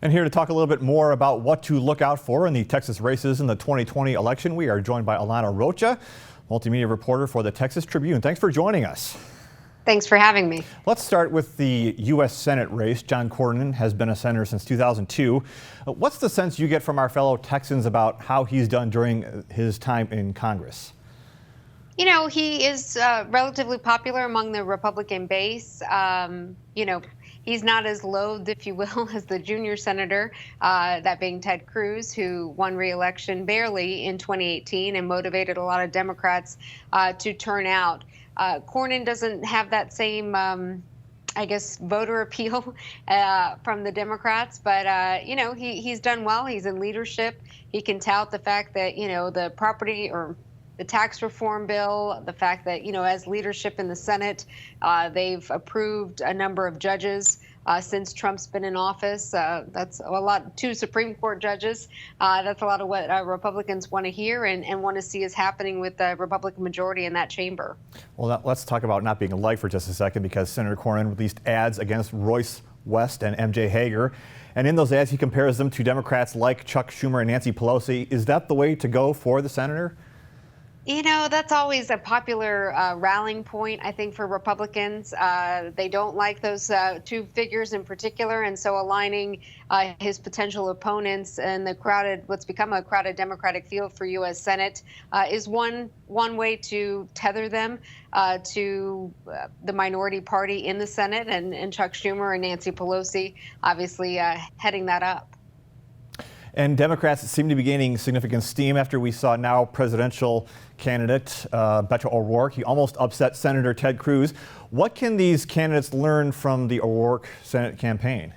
And here to talk a little bit more about what to look out for in the Texas races in the 2020 election, we are joined by Alana Rocha, multimedia reporter for the Texas Tribune. Thanks for joining us. Thanks for having me. Let's start with the U.S. Senate race. John Cornyn has been a senator since 2002. What's the sense you get from our fellow Texans about how he's done during his time in Congress? You know, he is relatively popular among the Republican base. He's not as loathed, if you will, as the junior senator, that being Ted Cruz, who won re-election barely in 2018 and motivated a lot of Democrats to turn out. Cornyn doesn't have that same, voter appeal from the Democrats, but, he's done well. He's in leadership. He can tout the fact that, the property or the tax reform bill, the fact that, as leadership in the Senate, they've approved a number of judges since Trump's been in office. That's a lot, 2 Supreme Court judges. That's a lot of what Republicans want to hear and want to see is happening with the Republican majority in that chamber. Well, let's talk about not being liked for just a second, because Senator Cornyn released ads against Royce West and MJ Hager. And in those ads, he compares them to Democrats like Chuck Schumer and Nancy Pelosi. Is that the way to go for the senator? That's always a popular rallying point, I think, for Republicans. They don't like those 2 figures in particular, and so aligning his potential opponents and what's become a crowded Democratic field for U.S. Senate is one way to tether them to the minority party in the Senate, and Chuck Schumer and Nancy Pelosi obviously heading that up. And Democrats seem to be gaining significant steam after we saw now presidential candidate Beto O'Rourke. He almost upset Senator Ted Cruz. What can these candidates learn from the O'Rourke Senate campaign?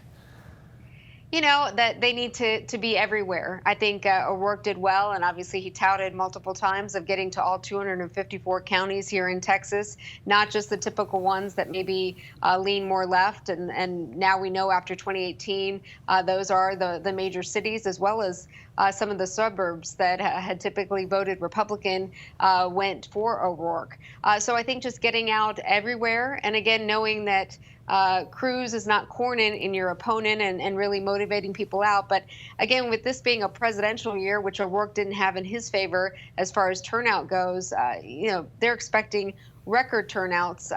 That they need to be everywhere. I think O'Rourke did well, and obviously he touted multiple times of getting to all 254 counties here in Texas, not just the typical ones that maybe lean more left. And now we know after 2018, those are the major cities, as well as some of the suburbs that had typically voted Republican went for O'Rourke. So I think just getting out everywhere, and again, knowing that Cruz is not Cornyn in your opponent, and really motivating people out. But again, with this being a presidential year, which O'Rourke didn't have in his favor as far as turnout goes, they're expecting record turnouts.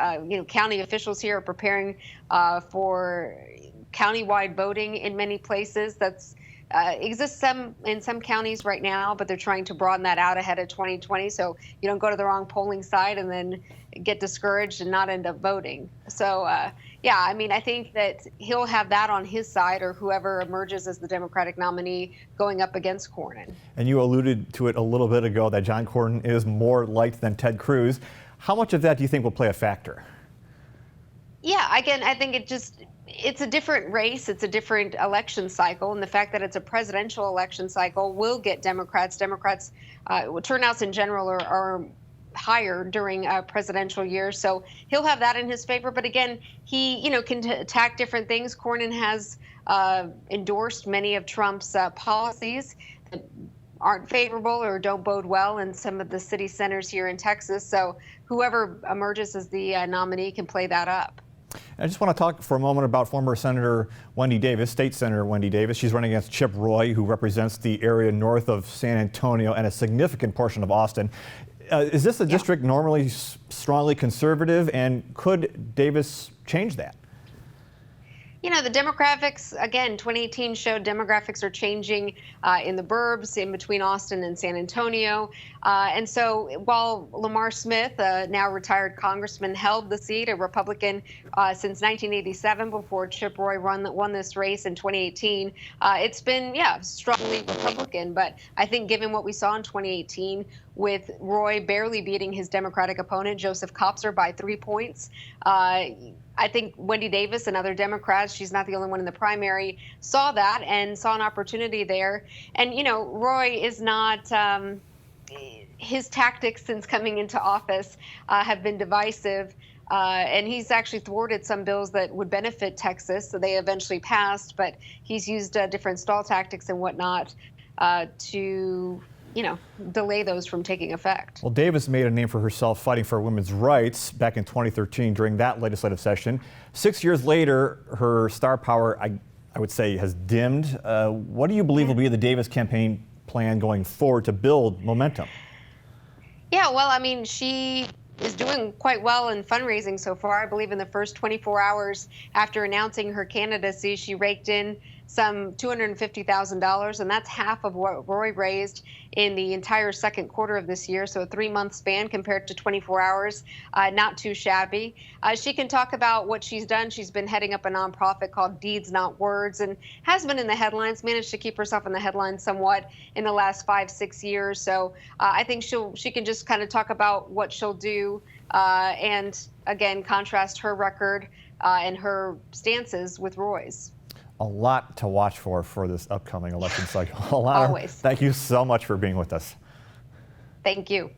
County officials here are preparing for countywide voting in many places. That's exists in some counties right now, but they're trying to broaden that out ahead of 2020, so you don't go to the wrong polling site and then get discouraged and not end up voting. So, I think that he'll have that on his side, or whoever emerges as the Democratic nominee going up against Cornyn. And you alluded to it a little bit ago that John Cornyn is more liked than Ted Cruz. How much of that do you think will play a factor? Yeah, again, I think it's a different race. It's a different election cycle. And the fact that it's a presidential election cycle will get Democrats turnouts in general are higher during a presidential year. So he'll have that in his favor. But again, he, can attack different things. Cornyn has endorsed many of Trump's policies that aren't favorable or don't bode well in some of the city centers here in Texas. So whoever emerges as the nominee can play that up. I just want to talk for a moment about former Senator Wendy Davis, State Senator Wendy Davis. She's running against Chip Roy, who represents the area north of San Antonio and a significant portion of Austin. Is this a district normally strongly conservative, and could Davis change that? The demographics, again, 2018 showed demographics are changing in the burbs, in between Austin and San Antonio. And so while Lamar Smith, now retired congressman, held the seat, a Republican since 1987 before Chip Roy won this race in 2018, it's been, strongly Republican. But I think given what we saw in 2018, with Roy barely beating his Democratic opponent, Joseph Kopser, by 3 points, I think Wendy Davis and other Democrats, she's not the only one in the primary, saw that and saw an opportunity there. And, Roy is not, his tactics since coming into office have been divisive. And he's actually thwarted some bills that would benefit Texas. So they eventually passed, but he's used different stall tactics and whatnot to delay those from taking effect. Well, Davis made a name for herself fighting for women's rights back in 2013 during that legislative session. 6 years later, her star power, I would say, has dimmed. What do you believe will be the Davis campaign plan going forward to build momentum? Yeah, well, I mean, she is doing quite well in fundraising so far. I believe in the first 24 hours after announcing her candidacy, she raked in some $250,000, and that's half of what Roy raised in the entire second quarter of this year. So a 3-month span compared to 24 hours, not too shabby. She can talk about what she's done. She's been heading up a nonprofit called Deeds Not Words and has been in the headlines, managed to keep herself in the headlines somewhat in the last 5-6 years. So I think she can just kind of talk about what she'll do and again, contrast her record and her stances with Roy's. A lot to watch for this upcoming election cycle. Always. Thank you so much for being with us. Thank you.